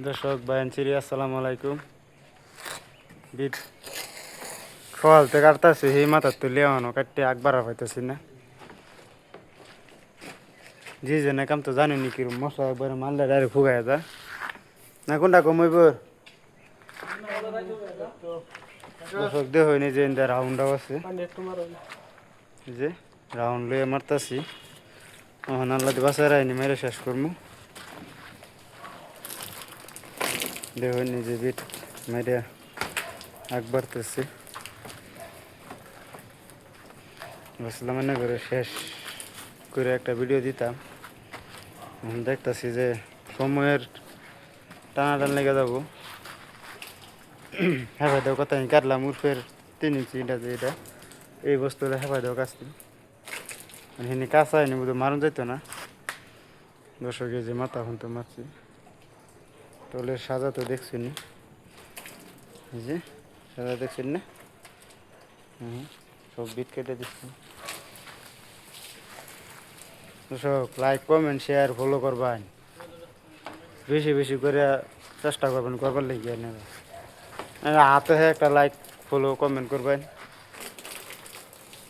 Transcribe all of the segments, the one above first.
দর্শক বায়ানচিরি আসসালামু আলাইকুম। বিট ফলতে কাটতেছি সেই মাথার তুলে আনো কাটতে একবার পাইতেছি না। জি যে না কাম তো জানি নি কিরম মশলা একবার মারলে ডাইরেক্ট ফুগাই যা না কোনটা কমাইব। দর্শক দেহ হয়নি যে রাউন্ডাও আছে যে রাউন্ড লইয়া মারতাছি। আল্লাহ বাসায় রায়নি মেরে শেষ করবো। দেহ হয়নি যে বিট মেরে আগ বাড়তেছি। বসলাম মনে করে শেষ করে একটা ভিডিও দিতাম। দেখতেছি যে সময়ের টানাটান লেগে যাবো। হেফাই দেওয়া কথা কাটলাম উর্ফের 3 ইঞ্চি এটা যে এটা এই বস্তুটা হেফাই দেওয়া কাটছি। হিনি কাঁচা হয়নি বুধ মারুন যাইতো না। 10 কেজি মাথা এখন তো মারছি তোলের সাজা তো দেখছি নি যে সাজা দেখছেন না। সব বিট কেটে দিচ্ছি। দর্শক লাইক কমেন্ট শেয়ার ফলো করবেন, বেশি বেশি করে চেষ্টা করবেন করবার লেগে নেবে। হাতে একটা লাইক ফলো কমেন্ট করবেন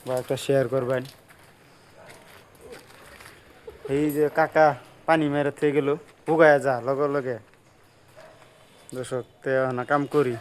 বা একটা শেয়ার করবেন। এই যে কাকা পানি মেরে থেকে গেল উগায় যা লগে লগে। দর্শক তে না কাম করি।